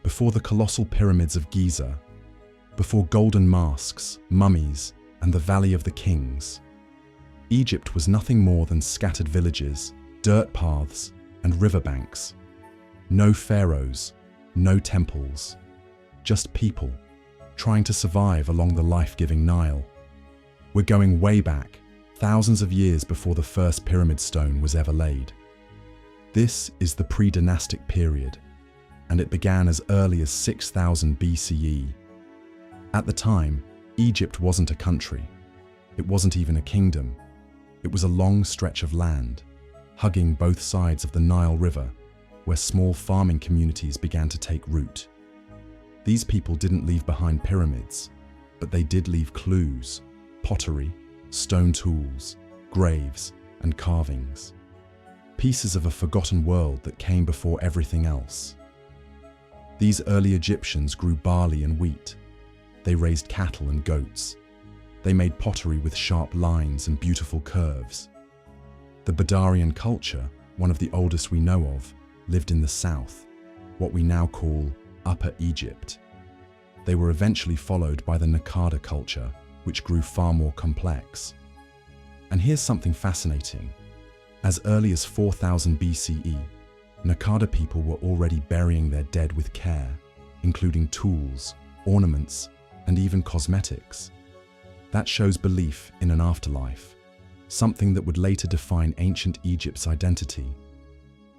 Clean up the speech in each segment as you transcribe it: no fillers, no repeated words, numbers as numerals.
before the colossal pyramids of Giza, before golden masks, mummies, and the Valley of the Kings, Egypt was nothing more than scattered villages, dirt paths, and riverbanks. No pharaohs, no temples, just people trying to survive along the life-giving Nile. We're going way back, thousands of years before the first pyramid stone was ever laid. This is the pre-dynastic period, and it began as early as 6000 BCE. At the time, Egypt wasn't a country. It wasn't even a kingdom. It was a long stretch of land, hugging both sides of the Nile River, where small farming communities began to take root. These people didn't leave behind pyramids, but they did leave clues: pottery, stone tools, graves, and carvings. Pieces of a forgotten world that came before everything else. These early Egyptians grew barley and wheat. They raised cattle and goats. They made pottery with sharp lines and beautiful curves. The Badarian culture, one of the oldest we know of, lived in the south, what we now call Upper Egypt. They were eventually followed by the Naqada culture, which grew far more complex. And here's something fascinating. As early as 4000 BCE, Naqada people were already burying their dead with care, including tools, ornaments, and even cosmetics. That shows belief in an afterlife, something that would later define ancient Egypt's identity.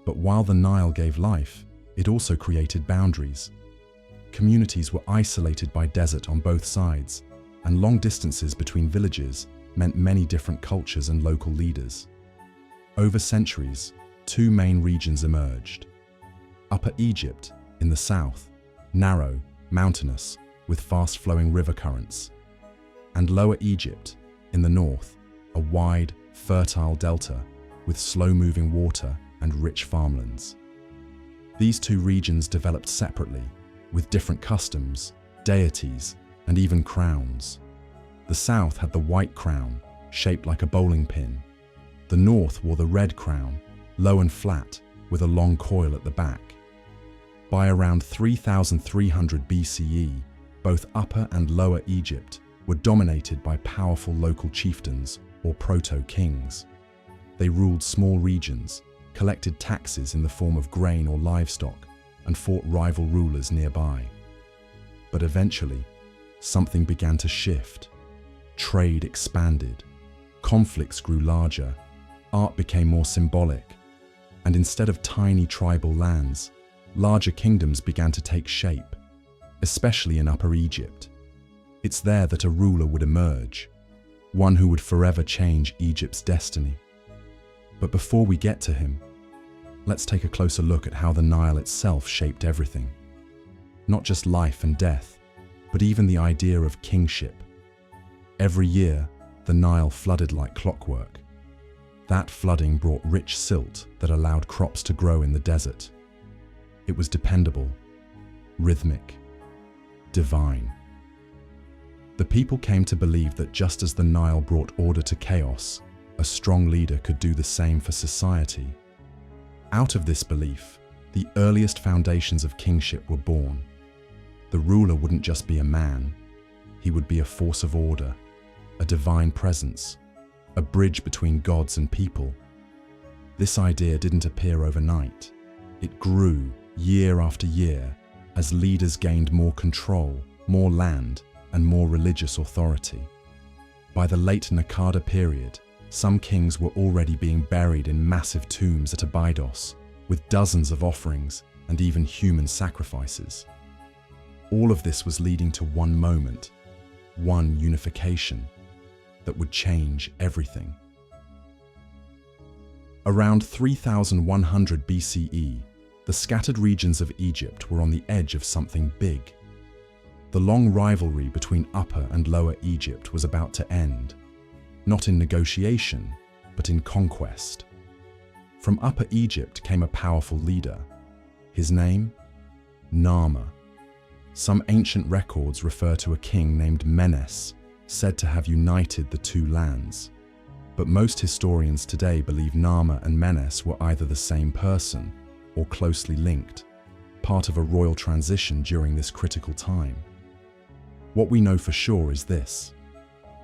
But while the Nile gave life, it also created boundaries. Communities were isolated by desert on both sides, and long distances between villages meant many different cultures and local leaders. Over centuries, two main regions emerged. Upper Egypt, in the south, narrow, mountainous, with fast-flowing river currents. And Lower Egypt, in the north, a wide, fertile delta with slow-moving water and rich farmlands. These two regions developed separately, with different customs, deities, and even crowns. The south had the white crown, shaped like a bowling pin. The north wore the red crown, low and flat, with a long coil at the back. By around 3300 BCE, both Upper and Lower Egypt were dominated by powerful local chieftains, or proto-kings. They ruled small regions, collected taxes in the form of grain or livestock, and fought rival rulers nearby. But eventually, something began to shift. Trade expanded, conflicts grew larger, art became more symbolic, and instead of tiny tribal lands, larger kingdoms began to take shape, especially in Upper Egypt. It's there that a ruler would emerge, one who would forever change Egypt's destiny. But before we get to him, let's take a closer look at how the Nile itself shaped everything. Not just life and death, but even the idea of kingship. Every year, the Nile flooded like clockwork. That flooding brought rich silt that allowed crops to grow in the desert. It was dependable, rhythmic, divine. The people came to believe that just as the Nile brought order to chaos, a strong leader could do the same for society. Out of this belief, the earliest foundations of kingship were born. The ruler wouldn't just be a man, he would be a force of order, a divine presence, a bridge between gods and people. This idea didn't appear overnight. It grew year after year as leaders gained more control, more land, and more religious authority. By the late Naqada period, some kings were already being buried in massive tombs at Abydos, with dozens of offerings and even human sacrifices. All of this was leading to one moment, one unification, that would change everything. Around 3100 BCE, the scattered regions of Egypt were on the edge of something big. The long rivalry between Upper and Lower Egypt was about to end, not in negotiation, but in conquest. From Upper Egypt came a powerful leader. His name? Narmer. Some ancient records refer to a king named Merneith, said to have united the two lands. But most historians today believe Narmer and Merneith were either the same person or closely linked, part of a royal transition during this critical time. What we know for sure is this: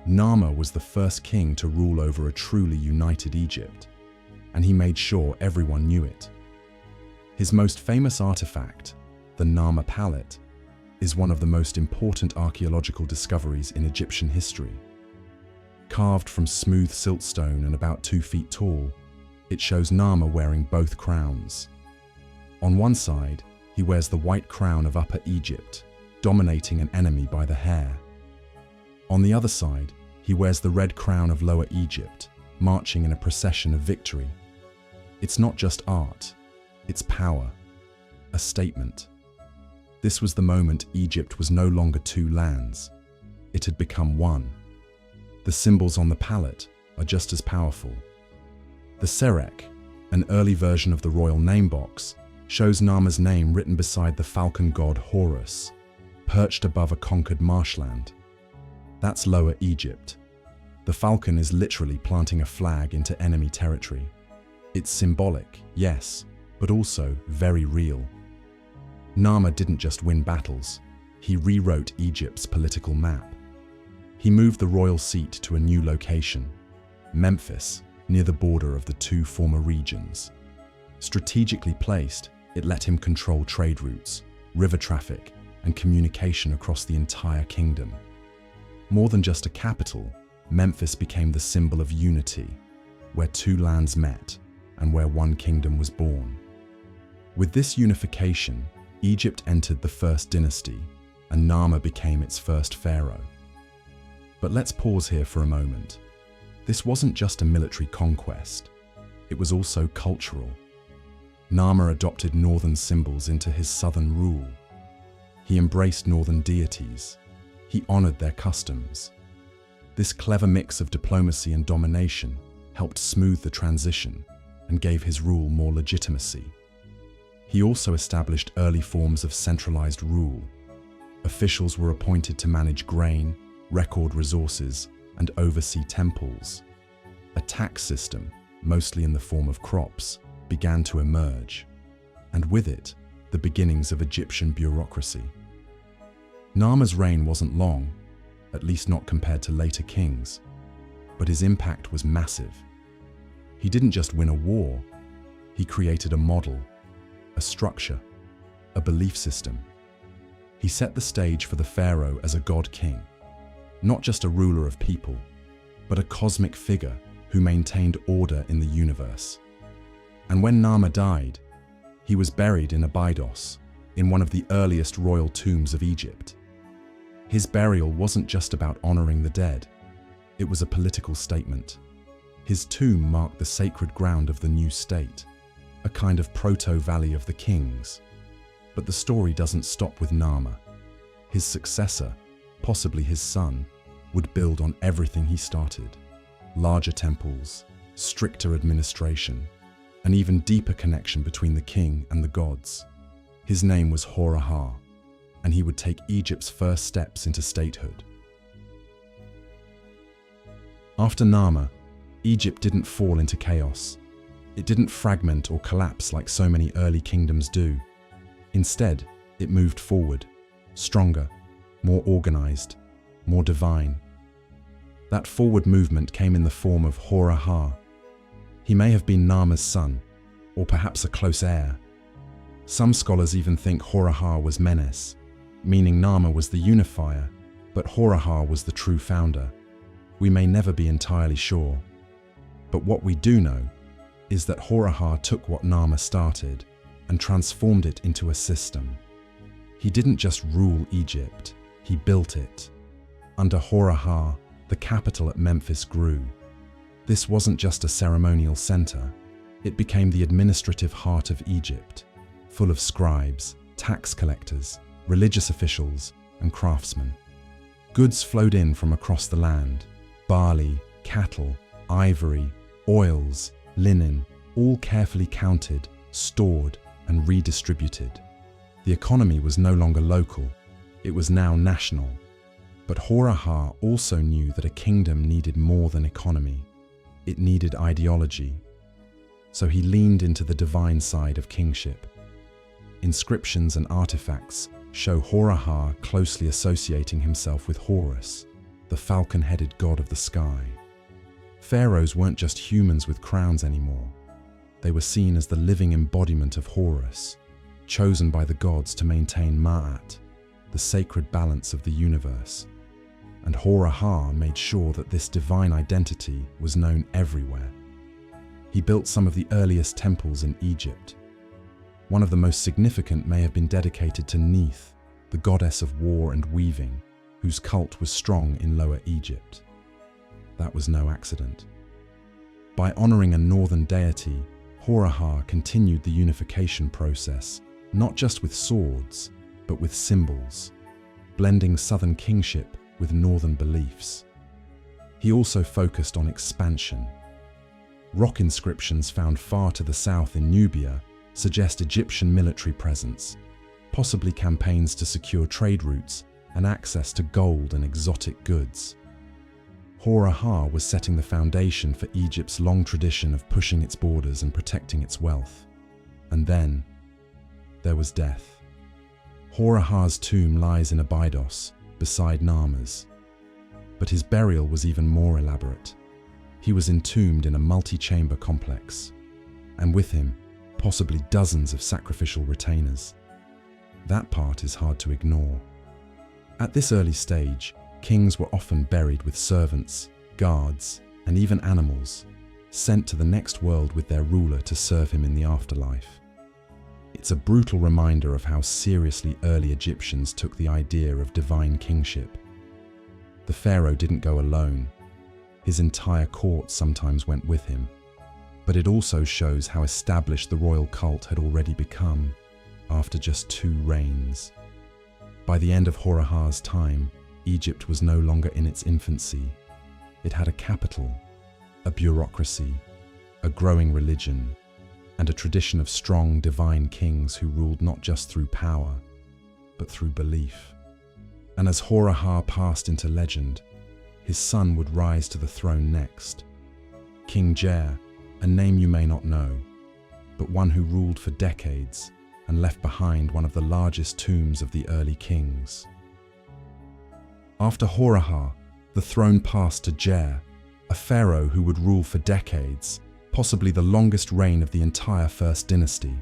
Narmer was the first king to rule over a truly united Egypt, and he made sure everyone knew it. His most famous artifact, the Narmer palette, is one of the most important archaeological discoveries in Egyptian history. Carved from smooth siltstone and about 2 feet tall, it shows Narmer wearing both crowns. On one side, he wears the white crown of Upper Egypt, dominating an enemy by the hair. On the other side, he wears the red crown of Lower Egypt, marching in a procession of victory. It's not just art, it's power, a statement. This was the moment Egypt was no longer two lands. It had become one. The symbols on the palette are just as powerful. The Serek, an early version of the royal name box, shows Narmer's name written beside the falcon god Horus, perched above a conquered marshland. That's Lower Egypt. The falcon is literally planting a flag into enemy territory. It's symbolic, yes, but also very real. Narmer didn't just win battles, he rewrote Egypt's political map. He moved the royal seat to a new location, Memphis, near the border of the two former regions. Strategically placed, it let him control trade routes, river traffic, and communication across the entire kingdom. More than just a capital, Memphis became the symbol of unity, where two lands met and where one kingdom was born. With this unification, Egypt entered the First Dynasty, and Narmer became its first pharaoh. But let's pause here for a moment. This wasn't just a military conquest, it was also cultural. Narmer adopted northern symbols into his southern rule. He embraced northern deities. He honored their customs. This clever mix of diplomacy and domination helped smooth the transition and gave his rule more legitimacy. He also established early forms of centralized rule. Officials were appointed to manage grain, record resources, and oversee temples. A tax system, mostly in the form of crops, began to emerge, and with it, the beginnings of Egyptian bureaucracy. Narmer's reign wasn't long, at least not compared to later kings, but his impact was massive. He didn't just win a war, he created a model, a structure, a belief system. He set the stage for the pharaoh as a god-king, not just a ruler of people, but a cosmic figure who maintained order in the universe. And when Narmer died, he was buried in Abydos, in one of the earliest royal tombs of Egypt. His burial wasn't just about honoring the dead, it was a political statement. His tomb marked the sacred ground of the new state, a kind of proto-Valley of the Kings. But the story doesn't stop with Narmer. His successor, possibly his son, would build on everything he started. Larger temples, stricter administration, an even deeper connection between the king and the gods. His name was Hor-Aha, and he would take Egypt's first steps into statehood. After Narmer, Egypt didn't fall into chaos. It didn't fragment or collapse like so many early kingdoms do. Instead, it moved forward, stronger, more organized, more divine. That forward movement came in the form of Hor-Aha. He may have been Narmer's son, or perhaps a close heir. Some scholars even think Hor-Aha was Merneith, meaning Narmer was the unifier, but Hor-Aha was the true founder. We may never be entirely sure. But what we do know is that Hor-Aha took what Narmer started and transformed it into a system. He didn't just rule Egypt, he built it. Under Hor-Aha, the capital at Memphis grew. This wasn't just a ceremonial center, it became the administrative heart of Egypt, full of scribes, tax collectors, religious officials, and craftsmen. Goods flowed in from across the land: barley, cattle, ivory, oils, linen, all carefully counted, stored, and redistributed. The economy was no longer local, it was now national. But Hor-Aha also knew that a kingdom needed more than economy. It needed ideology. So he leaned into the divine side of kingship. inscriptions and artifacts show Hor-Aha closely associating himself with Horus, the falcon-headed god of the sky. Pharaohs weren't just humans with crowns anymore. They were seen as the living embodiment of Horus, chosen by the gods to maintain Ma'at, the sacred balance of the universe. And Hor-Aha made sure that this divine identity was known everywhere. He built some of the earliest temples in Egypt. One of the most significant may have been dedicated to Neith, the goddess of war and weaving, whose cult was strong in Lower Egypt. That was no accident. By honoring a northern deity, Hor-Aha continued the unification process, not just with swords, but with symbols, blending southern kingship with northern beliefs. He also focused on expansion. Rock inscriptions found far to the south in Nubia suggest Egyptian military presence, possibly campaigns to secure trade routes and access to gold and exotic goods. Hor-Aha was setting the foundation for Egypt's long tradition of pushing its borders and protecting its wealth. And then, there was death. Hor-Aha's tomb lies in Abydos, beside Narmer's. But his burial was even more elaborate. He was entombed in a multi-chamber complex, and with him, possibly dozens of sacrificial retainers. That part is hard to ignore. At this early stage, kings were often buried with servants, guards, and even animals, sent to the next world with their ruler to serve him in the afterlife. It's a brutal reminder of how seriously early Egyptians took the idea of divine kingship. The pharaoh didn't go alone. His entire court sometimes went with him. But it also shows how established the royal cult had already become after just 2 reigns. By the end of Hor-Aha's time, Egypt was no longer in its infancy. It had a capital, a bureaucracy, a growing religion, and a tradition of strong divine kings who ruled not just through power, but through belief. And as Hor-Aha passed into legend, his son would rise to the throne next. King Jer, a name you may not know, but one who ruled for decades and left behind one of the largest tombs of the early kings. After Hor-Aha, the throne passed to Jer, a pharaoh who would rule for decades, possibly the longest reign of the entire First Dynasty.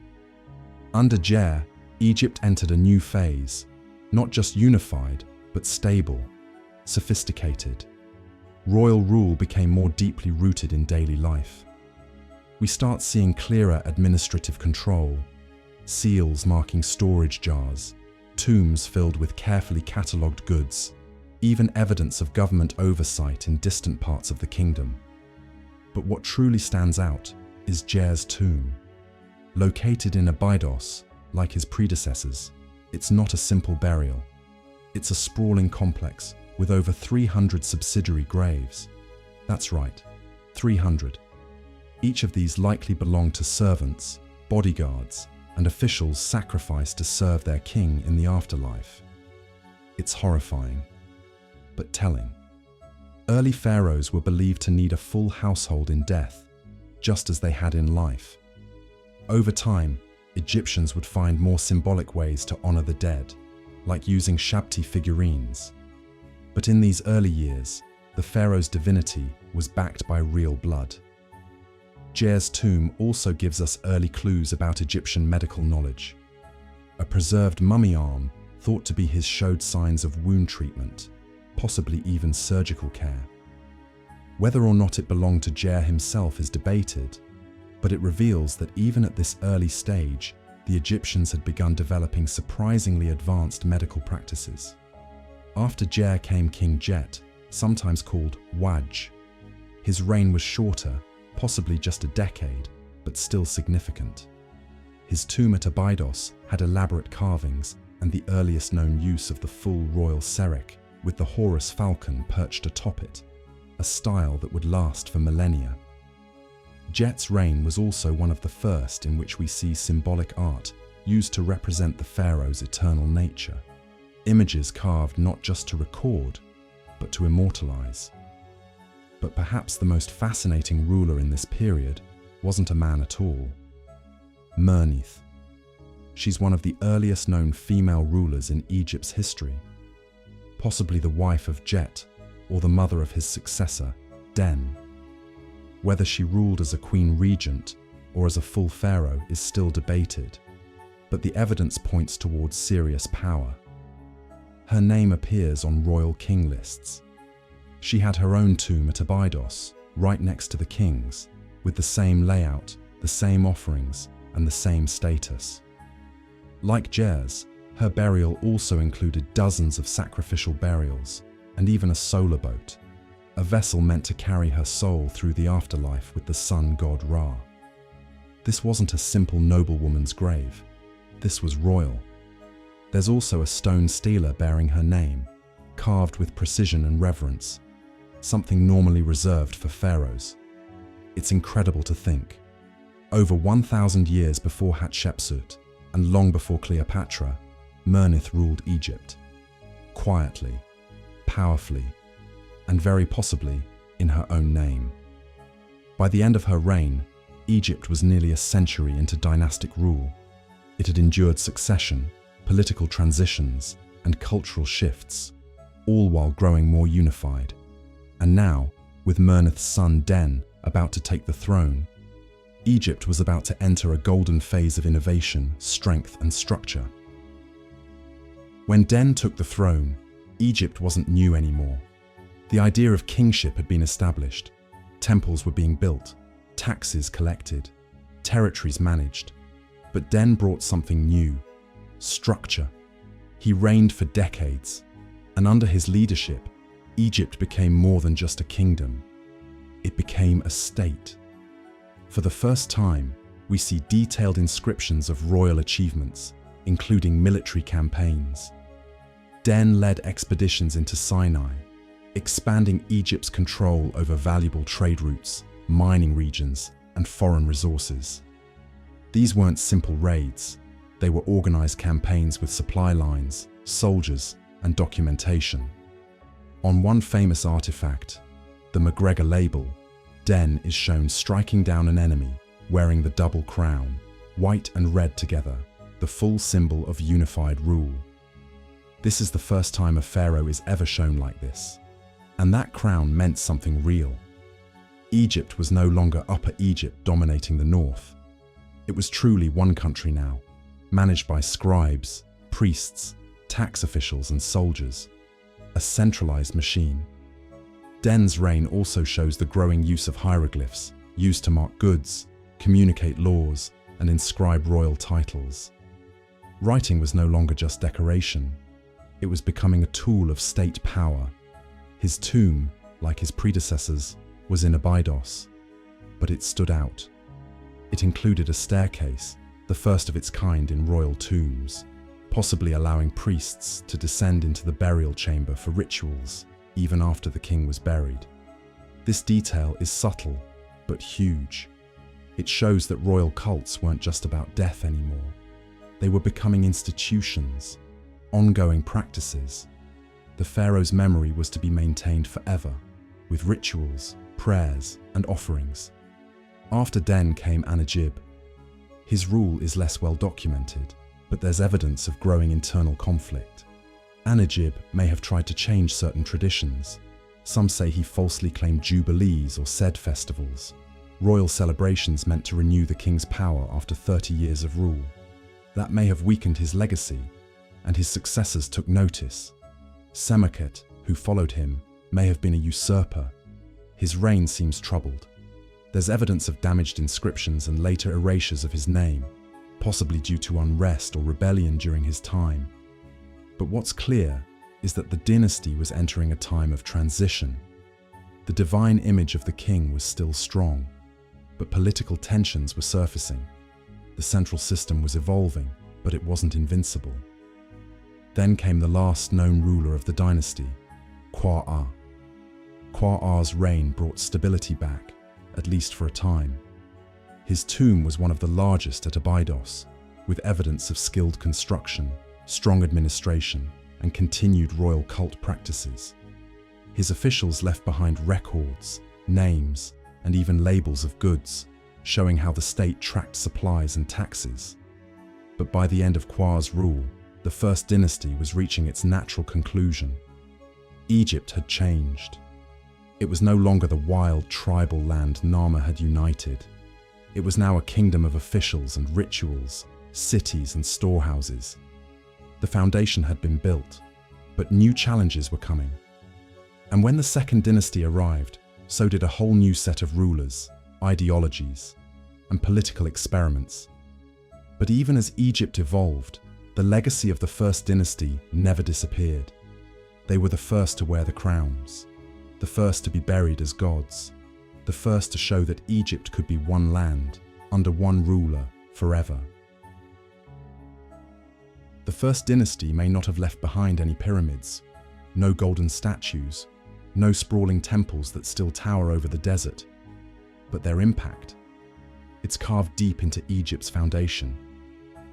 Under Jer, Egypt entered a new phase, not just unified, but stable, sophisticated. Royal rule became more deeply rooted in daily life. We start seeing clearer administrative control, seals marking storage jars, tombs filled with carefully catalogued goods, even evidence of government oversight in distant parts of the kingdom. But what truly stands out is Jer's tomb. Located in Abydos, like his predecessors, it's not a simple burial. It's a sprawling complex with over 300 subsidiary graves. That's right, 300. Each of these likely belonged to servants, bodyguards, and officials sacrificed to serve their king in the afterlife. It's horrifying, but telling. Early pharaohs were believed to need a full household in death, just as they had in life. Over time, Egyptians would find more symbolic ways to honor the dead, like using Shabti figurines. But in these early years, the pharaoh's divinity was backed by real blood. Jer's tomb also gives us early clues about Egyptian medical knowledge. A preserved mummy arm, thought to be his, showed signs of wound treatment, possibly even surgical care. Whether or not it belonged to Jer himself is debated, but it reveals that even at this early stage, the Egyptians had begun developing surprisingly advanced medical practices. After Jer came King Jet, sometimes called Waj. His reign was shorter, possibly just a decade, but still significant. His tomb at Abydos had elaborate carvings and the earliest known use of the full royal seric, with the Horus falcon perched atop it, a style that would last for millennia. Jet's reign was also one of the first in which we see symbolic art used to represent the pharaoh's eternal nature, images carved not just to record, but to immortalize. But perhaps the most fascinating ruler in this period wasn't a man at all. Merneith. she's one of the earliest known female rulers in Egypt's history, possibly the wife of Jet or the mother of his successor, Den. Whether she ruled as a queen regent or as a full pharaoh is still debated, but the evidence points towards serious power. Her name appears on royal king lists. She had her own tomb at Abydos, right next to the king's, with the same layout, the same offerings, and the same status. Like Jer's, her burial also included dozens of sacrificial burials, and even a solar boat, a vessel meant to carry her soul through the afterlife with the sun god Ra. This wasn't a simple noblewoman's grave. This was royal. There's also a stone stela bearing her name, carved with precision and reverence, something normally reserved for pharaohs. It's incredible to think. Over 1,000 years before Hatshepsut, and long before Cleopatra, Merneith ruled Egypt. Quietly, powerfully, and very possibly in her own name. By the end of her reign, Egypt was nearly a century into dynastic rule. It had endured succession, political transitions, and cultural shifts, all while growing more unified. And now, with Merneith's son Den about to take the throne, Egypt was about to enter a golden phase of innovation, strength, and structure. When Den took the throne, Egypt wasn't new anymore. The idea of kingship had been established. Temples were being built, taxes collected, territories managed. But Den brought something new: structure. He reigned for decades, and under his leadership, Egypt became more than just a kingdom. It became a state. For the first time, we see detailed inscriptions of royal achievements, including military campaigns. Den led expeditions into Sinai, expanding Egypt's control over valuable trade routes, mining regions, and foreign resources. These weren't simple raids. They were organized campaigns with supply lines, soldiers, and documentation. On one famous artifact, the McGregor label, Den is shown striking down an enemy, wearing the double crown, white and red together, the full symbol of unified rule. This is the first time a pharaoh is ever shown like this, and that crown meant something real. Egypt was no longer Upper Egypt dominating the north. It was truly one country now, managed by scribes, priests, tax officials, and soldiers, a centralized machine. Den's reign also shows the growing use of hieroglyphs, used to mark goods, communicate laws, and inscribe royal titles. Writing was no longer just decoration. It was becoming a tool of state power. His tomb, like his predecessors, was in Abydos, but it stood out. It included a staircase, the first of its kind in royal tombs, possibly allowing priests to descend into the burial chamber for rituals, even after the king was buried. This detail is subtle, but huge. It shows that royal cults weren't just about death anymore. They were becoming institutions, ongoing practices. The pharaoh's memory was to be maintained forever, with rituals, prayers, and offerings. After Den came Anajib. His rule is less well documented, but there's evidence of growing internal conflict. Anajib may have tried to change certain traditions. Some say he falsely claimed jubilees or Sed festivals, royal celebrations meant to renew the king's power after 30 years of rule. That may have weakened his legacy, and his successors took notice. Semakhet, who followed him, may have been a usurper. His reign seems troubled. There's evidence of damaged inscriptions and later erasures of his name, possibly due to unrest or rebellion during his time. But what's clear is that the dynasty was entering a time of transition. The divine image of the king was still strong, but political tensions were surfacing. The central system was evolving, but it wasn't invincible. Then came the last known ruler of the dynasty, Hor-Aha. Hor-Aha's reign brought stability back, at least for a time. His tomb was one of the largest at Abydos, with evidence of skilled construction, strong administration, and continued royal cult practices. His officials left behind records, names, and even labels of goods, showing how the state tracked supplies and taxes. But by the end of Qa's rule, the First Dynasty was reaching its natural conclusion. Egypt had changed. It was no longer the wild tribal land Narmer had united. It was now a kingdom of officials and rituals, cities and storehouses. The foundation had been built, but new challenges were coming. And when the Second Dynasty arrived, so did a whole new set of rulers, ideologies, and political experiments. But even as Egypt evolved, the legacy of the First Dynasty never disappeared. They were the first to wear the crowns, the first to be buried as gods, the first to show that Egypt could be one land, under one ruler, forever. The First Dynasty may not have left behind any pyramids, no golden statues, no sprawling temples that still tower over the desert, but their impact, it's carved deep into Egypt's foundation.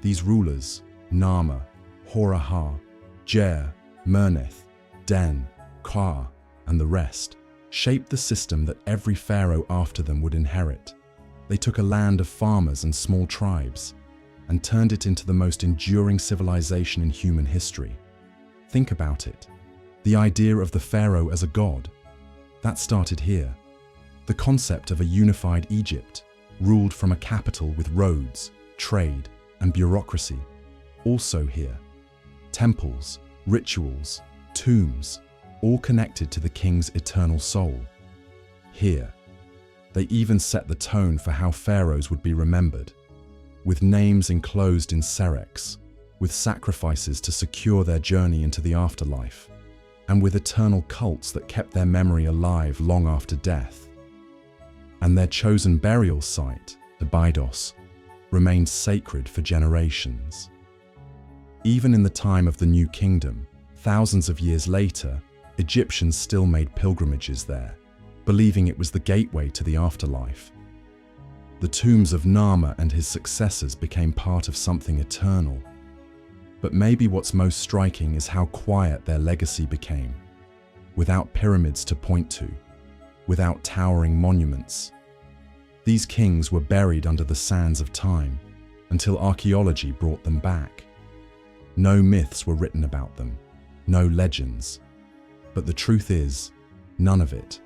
These rulers, Narmer, Hor-Aha, Jer, Merneith, Den, Ka, and the rest, shaped the system that every pharaoh after them would inherit. They took a land of farmers and small tribes and turned it into the most enduring civilization in human history. Think about it. The idea of the pharaoh as a god, that started here. The concept of a unified Egypt, ruled from a capital with roads, trade, and bureaucracy, also here. Temples, rituals, tombs, all connected to the king's eternal soul. Here, they even set the tone for how pharaohs would be remembered, with names enclosed in serex, with sacrifices to secure their journey into the afterlife, and with eternal cults that kept their memory alive long after death. And their chosen burial site, Abydos, remained sacred for generations. Even in the time of the New Kingdom, thousands of years later, Egyptians still made pilgrimages there, believing it was the gateway to the afterlife. The tombs of Narmer and his successors became part of something eternal. But maybe what's most striking is how quiet their legacy became. Without pyramids to point to, without towering monuments. These kings were buried under the sands of time until archaeology brought them back. No myths were written about them, no legends. But the truth is, none of it.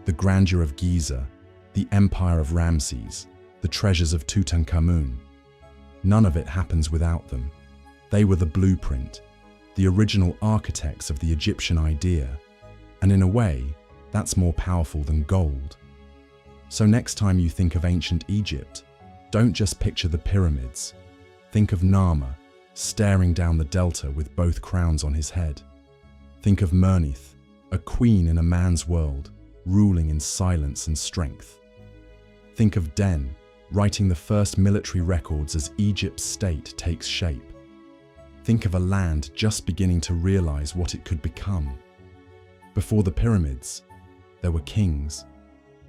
The grandeur of Giza, the empire of Ramses, the treasures of Tutankhamun, none of it happens without them. They were the blueprint, the original architects of the Egyptian idea, and in a way, that's more powerful than gold. So next time you think of ancient Egypt, don't just picture the pyramids. Think of Narmer, staring down the delta with both crowns on his head. Think of Merneith, a queen in a man's world, ruling in silence and strength. Think of Den, writing the first military records as Egypt's state takes shape. Think of a land just beginning to realize what it could become. Before the pyramids, there were kings,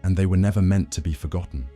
and they were never meant to be forgotten.